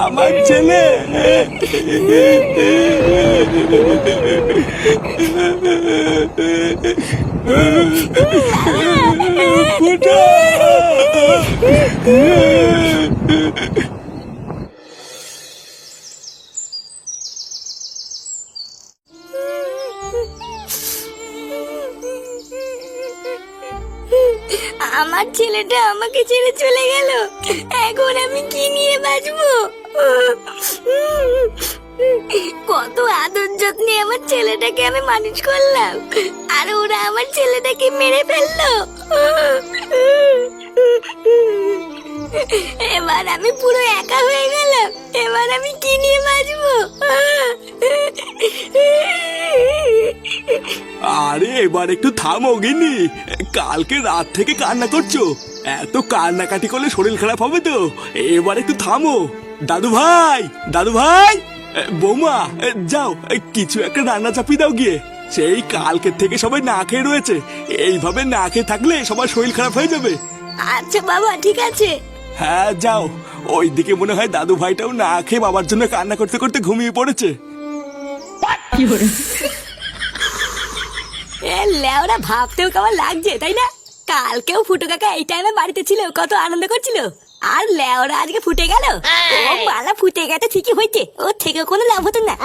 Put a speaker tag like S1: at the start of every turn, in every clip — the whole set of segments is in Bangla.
S1: আমার ছেলে ফুটা।
S2: আমার ছেলেটা আমাকে ছেড়ে চলে গেল, এখন আমি কি নিয়ে বাঁচবো? কত আদর যত্নে আমার ছেলেটাকে আমি মানুষ করলাম, আর ওরা আমার ছেলেটাকে মেরে ফেললো। এবার আমি পুরো একা হয়ে গেলাম, এবার আমি কি নিয়ে বাঁচবো?
S1: আরে এবার একটু থামো গিন্নি, কালকে রাত থেকে কান্না করছো, এত কান্নাকাটি করলে শরীর খারাপ হবে তো। এবার একটু থামো। দাদু ভাই, দাদু ভাই, বৌমা যাও কিছু একটা রান্না চাপিয়ে দাও গিয়ে। সেই কালকের থেকে সবাই না খেয়ে রয়েছে, এইভাবে না খেয়ে থাকলে সবার শরীর খারাপ হয়ে যাবে।
S2: আচ্ছা বাবা, ঠিক আছে।
S1: হ্যাঁ যাও, ওইদিকে মনে হয় দাদু ভাইটাও না খেয়ে বাবার জন্য কান্না করতে করতে ঘুমিয়ে পড়েছে।
S2: লেওরা ভাবতেও কেমন লাগছে তাই না? কালকেও ফুটো কাকা এই টাইমে বাড়িতে ছিল, কত আনন্দ করছিল, আর লেওরা আজকে ফুটে গেল। ও বালা ফুটে গেছে ঠিকই হয়েছে, ও থেকে কোনো লাভ হতো না।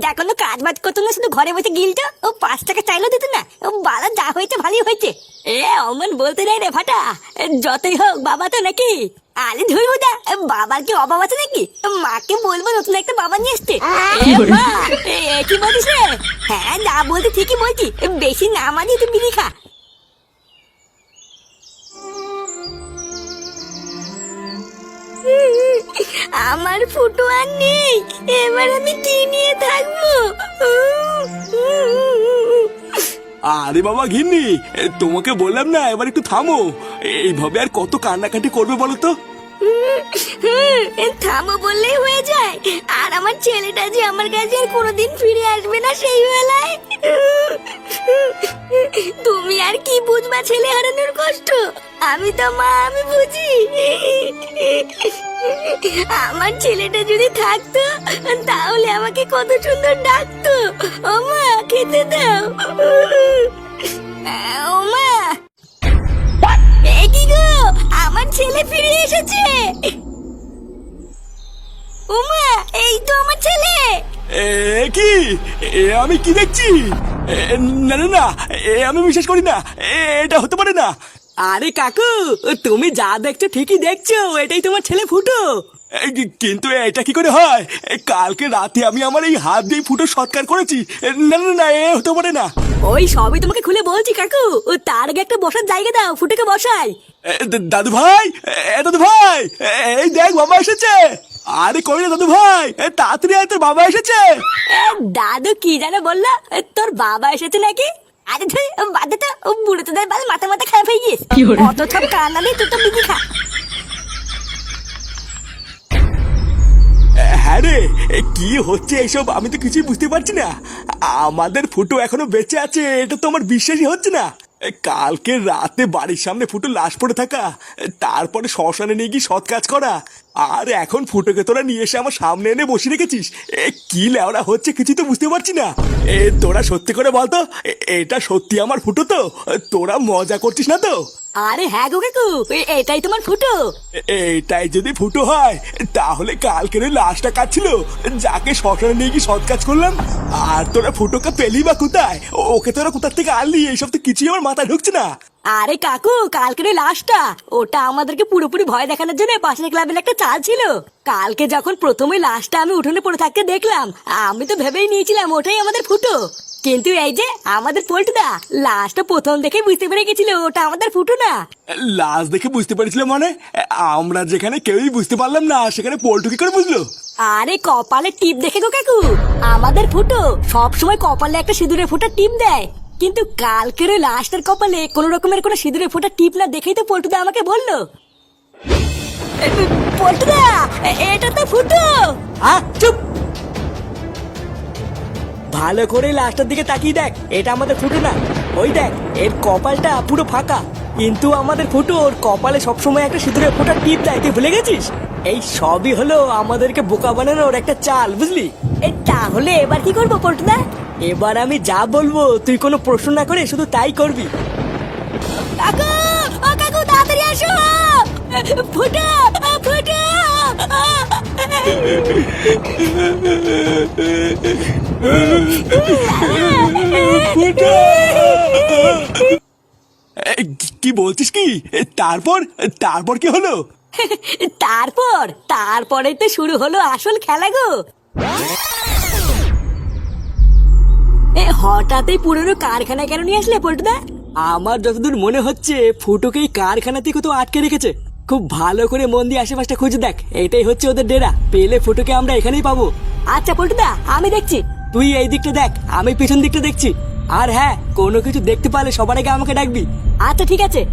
S2: যা কোনো কাজ বাজ করতো না, শুধু ঘরে বসে গিলতো, ও 5 টাকা চাইলেও দিত না। ও বালা যা হয়েছে ভালোই হয়েছে। অমন বলতে নেই রে ফাটা, যতই হোক বাবা তো নাকি। আরে ধরবো দা, বাবার কি অভাব আছে নাকি? মাকে বলবো নতুন একটা বাবা নিয়ে এসছে। কি বলিস রে? হ্যাঁ যা বলতে ঠিকই বলছি, বেশি না মানি তুই বিড়ি খা। আমার ফুটো আর নেই, এবার আমি কি নিয়ে থাকবো?
S1: আরে বাবা গিন্নি, তোমাকে বললাম না এবার একটু থামো, এইভাবে আর কত কান্নাকাটি করবে বলো তো?
S2: থামো বললেই হয়ে যায়, আর আমার ছেলেটা যে আমার কাছে আর কোনোদিন ফিরে আসবে না সেই বেলায়। তুমি আর কি বুঝবা ছেলে হারানোর কষ্ট? আমি তো মা, আমি বুঝি। আমার ছেলেটা যদি থাকতো তাহলে আমাকে কত সুন্দর ডাকতো, ও মা খেতে দাও, ও মা। কি গো, আমার ছেলে ফিরে এসেছে। ওমা, এই তো আমার ছেলে।
S1: কি আমি কি দেখছি? না না না, আমি বিশ্বাস করি না, এটা হতে পারে না।
S3: আরে কাকু, তুমি যা দেখছো ঠিকই দেখছো, এটাই তোমার ছেলে ফুটো।
S1: কিন্তু এটা কি করে হয়? কালকে রাতে আমি আমার এই হাত দিয়ে ফুটো সৎকার করেছি। না না না, এ হতে পারে না।
S3: ওই সবই তোমাকে খুলে বলছি কাকু, তার আগে একটা বসার জায়গা দাও, ফুটোকে বসাই।
S1: দাদু ভাই, দাদু ভাই, এই দেখ বাবা এসেছে। আরে কই না দাদু ভাই, তাড়াতাড়ি আয়, তোর বাবা এসেছে।
S3: দাদু কি জানে বললো, তোর বাবা এসেছে নাকি?
S2: আরে ধুই বাদ দে তো, বুড়ো তোদের বাল মাথা মাথা খারাপ হয়ে গিয়েছে। অত সব কান্নালি তুই তো বিধি খা।
S1: হ্যাঁ রে, কি হচ্ছে এইসব আমি তো কিছুই বুঝতে পারছি না। আমাদের ফুটো এখনো বেঁচে আছে, এটা তো আমার বিশ্বাসই হচ্ছে না। কালকে রাতে বাড়ির সামনে ফুটো লাশ পড়ে থাকা, তারপরে শ্মশানে নিয়ে গিয়ে সৎ কাজ করা, আর এখন ফুটোকে তোরা নিয়ে এসে আমার সামনে এনে বসে রেখেছিস। কি লেওড়া হচ্ছে কিছু তো বুঝতে পারছি না। তোরা সত্যি করে বলতো, এটা সত্যি আমার ফুটো তো? তোরা মজা করছিস না তো?
S3: আরে হ্যাঁ গো কাকু, এটাই তোমার ফুটো।
S1: এটাই যদি ফুটো হয় তাহলে কালকের ওই লাশটা কাটছিল যাকে শ্মশানে নিয়ে গিয়ে সৎ কাজ করলাম, আর তোরা ফুটোকে পেলি বা কোথায়? ওকে তোরা কোথার থেকে আনলি? এইসব তো কিছুই আমার মাথায় ঢুকছে না।
S3: আরে কাকু, কালকের লাশটা ওটা আমাদেরকে পুরোপুরি ভয় দেখানোর জন্য পাশের ক্লাবের একটা চাল ছিল। কালকে যখন প্রথমে লাশটা আমি উঠোনে পড়ে থাকতে দেখলাম, আমি তো ভেবেই নিয়েছিলাম ওটাই আমাদের ফুটো। কিন্তু এই যে আমাদের পল্টুদা লাশটা প্রথম দেখে বুঝতে পেরে গেছিল ওটা আমাদের ফুটো না।
S1: লাশ দেখে বুঝতে পেরেছিল মানে? আমরা যেখানে কেউই বুঝতে পারলাম না সেখানে পল্টু কি করে বুঝলো?
S3: আরে কপালে টিপ দেখে গো কাকু, আমাদের ফুটো সবসময় কপালে একটা সিঁদুরের ফোঁটা টিপ দেয়, কিন্তু কালকের ওই লাশটার কপালে কোনো রকমের কোনো সিঁদুরের ফোঁটা টিপ না দেখেই তো পল্টুদা আমাকে বললো, পল্টুদা এটা তো ফুটো।
S1: চুপ!
S3: ভালো করে লাস্টের দিকে তাকিয়ে দেখ, এটা আমাদের ফুটো না। ওই দেখ, এর কপালটা পুরো ফাঁকা, কিন্তু আমাদের ফুটো ওর কপালে সবসময় একটা সিঁদুরের ফোঁটা টিপ দেয়, তুই ভুলে গেছিস? এই সবই হলো আমাদেরকে বোকা বানানোর একটা চাল, বুঝলি? তাহলে এবার কি করবো পল্টুদা? এবার আমি যা বলবো তুই কোনো প্রশ্ন না করে শুধু তাই করবি। কাকু, ও কাকু তাড়াতাড়ি আসো, ফুটো ফুটো।
S1: কি বলছিস কি? তারপর তারপর কি হলো?
S3: তারপরে তো শুরু হলো আসল খেলা গো। হঠাৎই পুরনো কারখানা কেন নিয়ে আসলে পল্টুদা? আমার যতদূর মনে হচ্ছে ফুটোকে এই কারখানাতে কোথাও আটকে রেখেছে। খুব ভালো করে মন দিয়ে আশেপাশটা খুঁজে দেখ, এটাই হচ্ছে ওদের ডেরা। পেলে ফুটোকে আমরা এখানেই পাবো। আচ্ছা পল্টুদা, আমি দেখছি, তুই এই দিকটা দেখ, আমি পেছন দিকটা দেখছি। আর হ্যাঁ, কোনো কিছু দেখতে পারলে সবার আগে আমাকে ডাকবি। আচ্ছা ঠিক আছে।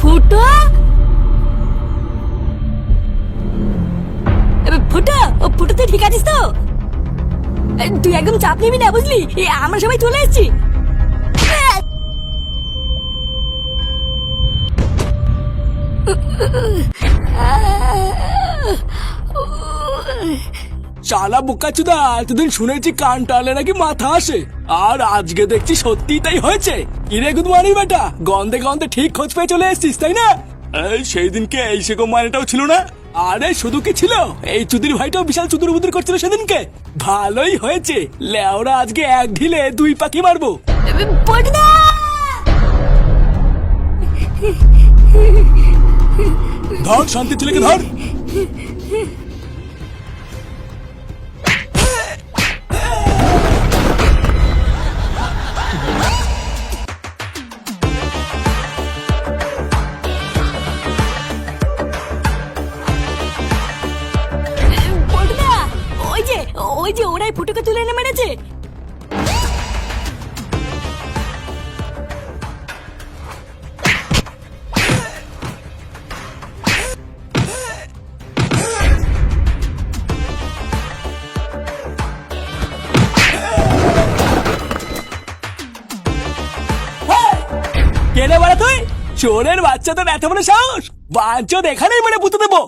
S3: ফুটো, ফুটো, ফুটো তুই ঠিক আছিস তো? তুই একদম চাপ নিবি না, বুঝলি? আমরা সবাই চলে এসেছি।
S1: শালা বোকাচুদা, এতদিন শুনেছি কান টালে নাকি মাথা আসে, আর আজকে দেখছি সত্যি তাই হয়েছে। কিরে গুদমানি বেটা, গন্ধে গন্ধে ঠিক খোঁজ পেয়ে চলে এসেছিস তাই না? সেই দিনকে এই সেরকম মানেটাও ছিল না। আরে শুধু কি ছিল, এই চুদির ভাইটাও বিশাল চুদুর বুদুর করছিল সেদিনকে। ভালোই হয়েছে, লেওরা আজকে এক ঢিলে দুই পাখি মারবো।
S3: পল্টুদা!
S1: ধর শান্তি ছেলেকে ধর।
S3: পল্টুদা, ওই যে ওরাই ফুটোকে তুলে এনে মেরেছে।
S1: কেনে বাড়া তুই? চোরের বাচ্চা তোর এত বড় সাহস? বাঞ্চদ এখানেই মেরে পুঁতে দেবো।